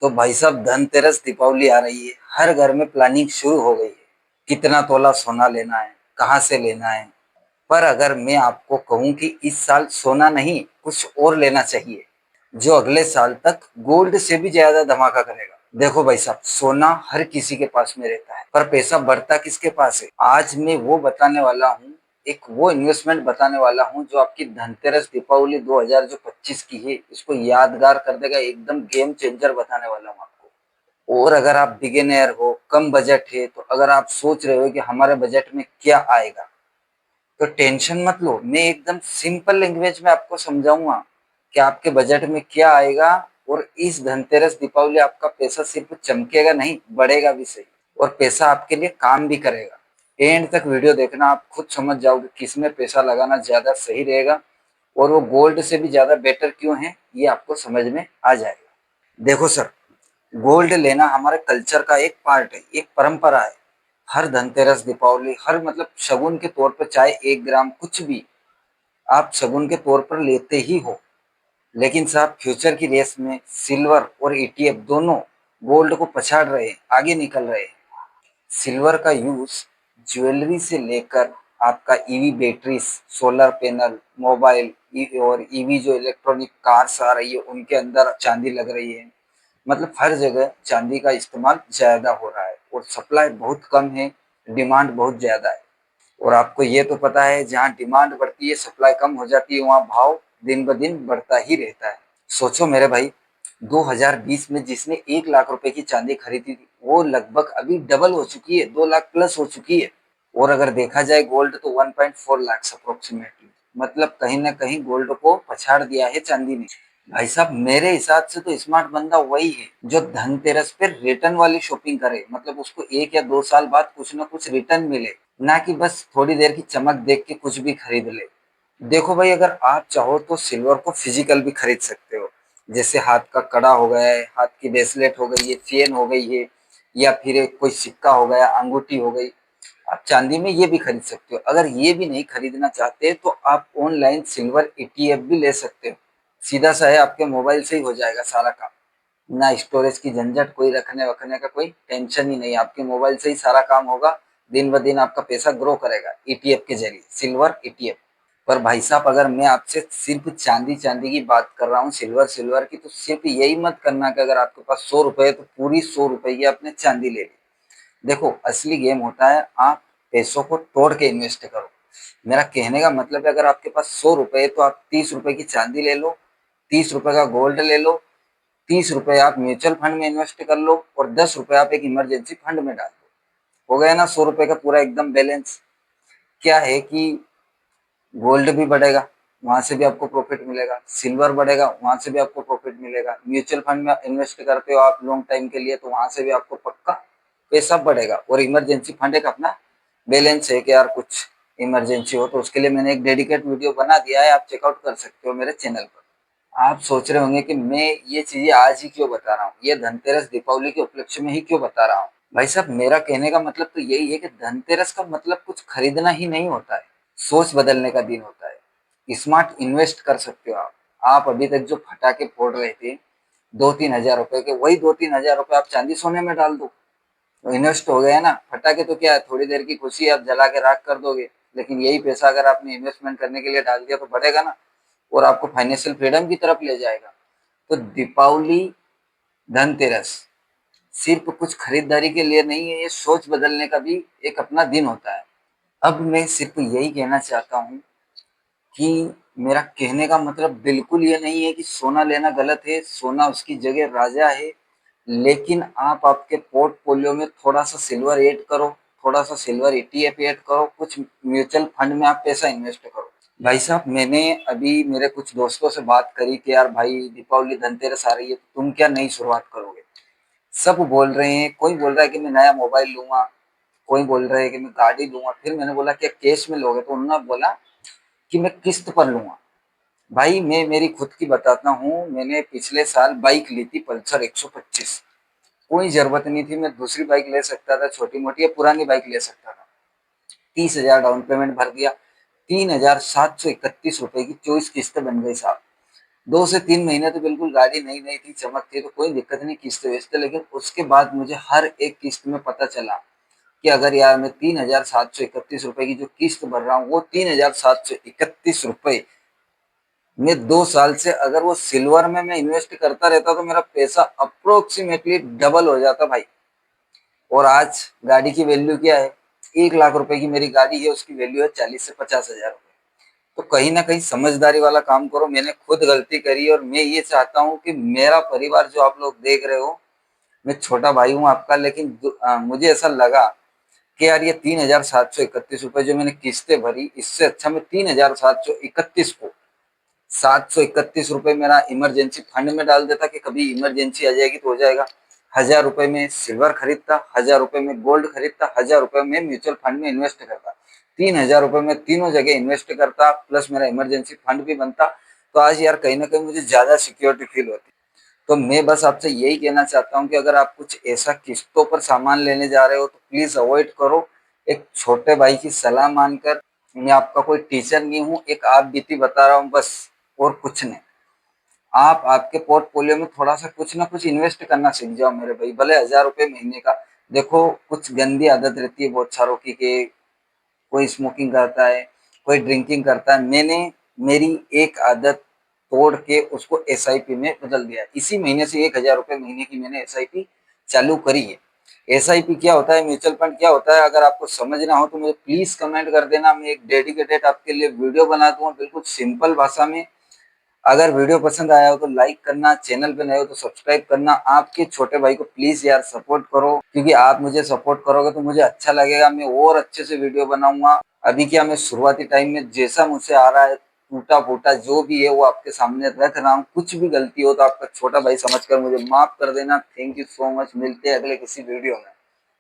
तो भाई साहब धनतेरस दीपावली आ रही है। हर घर में प्लानिंग शुरू हो गई है। कितना तोला सोना लेना है, कहाँ से लेना है। पर अगर मैं आपको कहूं कि इस साल सोना नहीं कुछ और लेना चाहिए जो अगले साल तक गोल्ड से भी ज्यादा धमाका करेगा। देखो भाई साहब, सोना हर किसी के पास में रहता है पर पैसा बढ़ता किसके पास है। आज मैं वो बताने वाला हूँ, एक वो इन्वेस्टमेंट बताने वाला हूँ जो आपकी धनतेरस दीपावली 2025 की है इसको यादगार कर देगा। एकदम गेम चेंजर बताने वाला हूँ आपको। और अगर आप बिगिनर हो, कम बजट है, तो अगर आप सोच रहे हो कि हमारे बजट में क्या आएगा, तो टेंशन मत लो। मैं एकदम सिंपल लैंग्वेज में आपको समझाऊंगा कि आपके बजट में क्या आएगा। और इस धनतेरस दीपावली आपका पैसा सिर्फ चमकेगा नहीं, बढ़ेगा भी सही। और पैसा आपके लिए काम भी करेगा। एंड तक वीडियो देखना, आप खुद समझ जाओगे किसमें पैसा लगाना ज्यादा सही रहेगा और वो गोल्ड से भी ज्यादा बेटर क्यों है, ये आपको समझ में आ जाएगा। देखो सर, गोल्ड लेना हमारे कल्चर का एक पार्ट है, एक परंपरा है। हर धनतेरस दीपावली, हर मतलब शगुन के तौर पर चाहे 1 ग्राम कुछ भी आप शगुन के तौर पर लेते ही हो। लेकिन साहब फ्यूचर की रेस में सिल्वर और ईटीएफ दोनों गोल्ड को पछाड़ रहे हैं, आगे निकल रहे हैं। सिल्वर का यूज ज्वेलरी से लेकर आपका EV batteries, solar panel, mobile और ईवी जो इलेक्ट्रॉनिक कार्स आ रही है उनके अंदर चांदी लग रही है। मतलब हर जगह चांदी का इस्तेमाल ज्यादा हो रहा है और सप्लाई बहुत कम है, डिमांड बहुत ज्यादा है। और आपको ये तो पता है जहाँ डिमांड बढ़ती है सप्लाई कम हो जाती है, वहाँ भाव दिन ब दिन बढ़ता ही रहता है। सोचो मेरे भाई, 2020 में जिसने 1 लाख रुपए की चांदी खरीदी थी वो लगभग अभी डबल हो चुकी है, 2 लाख प्लस हो चुकी है। और अगर देखा जाए गोल्ड तो 1.4 लाख अप्रोक्सीमेटली, मतलब कहीं ना कहीं गोल्ड को पछाड़ दिया है चांदी ने। भाई साहब मेरे हिसाब से तो स्मार्ट बंदा वही है जो धनतेरस पे रिटर्न वाली शॉपिंग करे, मतलब उसको 1 या 2 साल बाद कुछ ना कुछ रिटर्न मिले, ना कि बस थोड़ी देर की चमक देख के कुछ भी खरीद ले। देखो भाई, अगर आप चाहो तो सिल्वर को फिजिकल भी खरीद सकते हो। जैसे हाथ का कड़ा हो गया है, हाथ की ब्रेसलेट हो गई है, चेन हो गई है, या फिर एक कोई सिक्का हो गया, अंगूठी हो गई। आप चांदी में ये भी खरीद सकते हो। अगर ये भी नहीं खरीदना चाहते तो आप ऑनलाइन सिल्वर ईटीएफ भी ले सकते हो। सीधा सा है, आपके मोबाइल से ही हो जाएगा सारा काम। ना स्टोरेज की झंझट, कोई रखने वखने का कोई टेंशन ही नहीं, आपके मोबाइल से ही सारा काम होगा। दिन ब दिन आपका पैसा ग्रो करेगा ईटीएफ के जरिए, सिल्वर ईटीएफ। पर भाई साहब अगर मैं आपसे सिर्फ चांदी चांदी की बात कर रहा हूँ, सिल्वर सिल्वर की, तो सिर्फ यही मत करना कि अगर आपके पास 100 रुपए है तो पूरी 100 रुपए की आपने चांदी ले ली। देखो असली गेम होता है आप पैसों को तोड़ के इन्वेस्ट करो। मेरा कहने का मतलब है, अगर आपके पास 100 रुपए है तो आप 30 रुपए की चांदी ले लो, 30 रुपए का गोल्ड ले लो, 30 रुपए आप म्यूचुअल फंड में इन्वेस्ट कर लो और 10 रुपए आप एक इमरजेंसी फंड में डाल दो। हो गया ना 100 रुपए का पूरा एकदम बैलेंस। क्या है कि गोल्ड भी बढ़ेगा, वहां से भी आपको प्रॉफिट मिलेगा, सिल्वर बढ़ेगा, वहां से भी आपको प्रॉफिट मिलेगा, म्यूचुअल फंड में इन्वेस्ट करते हो आप लॉन्ग टाइम के लिए तो वहां से भी आपको पक्का पैसा बढ़ेगा। और इमरजेंसी फंड एक अपना बैलेंस है कि यार कुछ इमरजेंसी हो तो उसके लिए मैंने एक डेडिकेट वीडियो बना दिया है, आप चेकआउट कर सकते हो मेरे चैनल पर। आप सोच रहे होंगे कि मैं ये चीजें आज ही क्यों बता रहा हूँ, ये धनतेरस दीपावली के उपलक्ष्य में ही क्यों बता रहा हूँ। भाई साहब मेरा कहने का मतलब तो यही है कि धनतेरस का मतलब कुछ खरीदना ही नहीं होता है, सोच बदलने का दिन होता है। स्मार्ट इन्वेस्ट कर सकते हो आप अभी तक जो फटाके फोड़ रहे थे 2-3 हजार रुपए के, वही 2-3 हजार रुपए आप चांदी सोने में डाल दो, तो इन्वेस्ट हो गया ना। फटाके तो क्या है, थोड़ी देर की खुशी आप जला के राख कर दोगे, लेकिन यही पैसा अगर आपने इन्वेस्टमेंट करने के लिए डाल दिया तो बढ़ेगा ना और आपको फाइनेंशियल फ्रीडम की तरफ ले जाएगा। तो दीपावली, धनतेरस सिर्फ कुछ खरीदारी के लिए नहीं है, ये सोच बदलने का भी एक अपना दिन होता है। अब मैं सिर्फ यही कहना चाहता हूँ कि मेरा कहने का मतलब बिल्कुल ये नहीं है कि सोना लेना गलत है, सोना उसकी जगह राजा है। लेकिन आप आपके पोर्टफोलियो में थोड़ा सा सिल्वर ऐड करो, थोड़ा सा सिल्वर ईटीएफ ऐड करो, कुछ म्यूचुअल फंड में आप पैसा इन्वेस्ट करो। भाई साहब मैंने अभी मेरे कुछ दोस्तों से बात करी कि यार भाई दीपावली धनतेरस आ रही है, तुम क्या नई शुरुआत करोगे। सब बोल रहे हैं, कोई बोल रहा है कि मैं नया मोबाइल लूंगा, कोई बोल रहा है कि मैं गाड़ी लूंगा। फिर मैंने बोला क्या कैश में लोगे, तो उन्होंने बोला कि मैं किस्त पर लूंगा। भाई मैं मेरी खुद की बताता हूँ, मैंने पिछले साल बाइक ली थी पल्सर 125। कोई जरूरत नहीं थी, मैं दूसरी बाइक ले सकता था, छोटी मोटी या पुरानी बाइक ले सकता था। 30 हजार डाउन पेमेंट भर दिया, 3,731 रुपए की 24 किस्त बन गई साहब। 2 से 3 महीने तो बिल्कुल गाड़ी नई नई थी, चमकती, तो कोई दिक्कत नहीं किस्त वेचते। लेकिन उसके बाद मुझे हर एक किस्त में पता चला कि अगर यार मैं 3,731 रुपए की जो किस्त भर रहा हूँ, वो 3,731 रुपए में 2 साल से अगर वो सिल्वर में मैं इन्वेस्ट करता रहता तो मेरा पैसा अप्रोक्सीमेटली डबल हो जाता भाई। और आज गाड़ी की वैल्यू क्या है? 1 लाख रुपए की मेरी गाड़ी है, उसकी वैल्यू है 40 से 50 हजार रुपए। तो कहीं ना कहीं समझदारी वाला काम करो। मैंने खुद गलती करी और मैं ये चाहता हूँ कि मेरा परिवार जो आप लोग देख रहे हो, मैं छोटा भाई हूँ आपका, लेकिन मुझे ऐसा लगा कि यार ये 3,731 रुपए जो मैंने किस्तें भरी, इससे अच्छा मैं 3,731 को 731 रुपए मेरा इमरजेंसी फंड में डाल देता कि कभी इमरजेंसी आ जाएगी तो हो जाएगा। 1,000 रुपए में सिल्वर खरीदता, 1,000 रुपए में गोल्ड खरीदता, 1,000 रुपए में म्यूचुअल फंड में इन्वेस्ट करता। 3,000 रुपए में तीनों जगह इन्वेस्ट करता, प्लस मेरा इमरजेंसी फंड भी बनता। तो आज यार कहीं ना कहीं मुझे ज्यादा सिक्योरिटी फील होती। तो मैं बस आपसे यही कहना चाहता हूँ कि अगर आप कुछ ऐसा किस्तों पर सामान लेने जा रहे हो तो प्लीज अवॉइड करो। एक छोटे भाई की सलाह मानकर, मैं आपका कोई टीचर नहीं हूँ, एक आप बीती बता रहा हूँ बस, और कुछ नहीं। आप आपके पोर्टफोलियो में थोड़ा सा कुछ ना कुछ इन्वेस्ट करना सीख जाओ मेरे भाई, भले 1,000 रुपए महीने का। देखो कुछ गंदी आदत रहती है बहुत सारों की, कि कोई स्मोकिंग करता है, कोई ड्रिंकिंग करता है। मैंने मेरी एक आदत तोड़ के उसको एसआईपी में बदल दिया। इसी महीने से 1,000 रुपए महीने की मैंने एसआईपी चालू करी है। एसआईपी क्या होता है, म्यूचुअल फंड क्या होता है, अगर आपको समझना हो तो मुझे प्लीज कमेंट कर देना। मैं एक डेडिकेटेड आपके लिए वीडियो बना दूंगा बिल्कुल सिंपल भाषा में। अगर वीडियो पसंद आया हो तो लाइक करना, चैनल पे नए हो तो सब्सक्राइब करना। आपके छोटे भाई को प्लीज यार सपोर्ट करो, क्योंकि आप मुझे सपोर्ट करोगे तो मुझे अच्छा लगेगा, मैं और अच्छे से वीडियो बनाऊंगा। अभी क्या, मैं शुरुआती टाइम में जैसा मुझसे आ रहा है टूटा फूटा जो भी है वो आपके सामने रख रहा हूँ। कुछ भी गलती हो तो आपका छोटा भाई समझकर मुझे माफ कर देना। थैंक यू सो मच, मिलते हैं अगले किसी वीडियो में।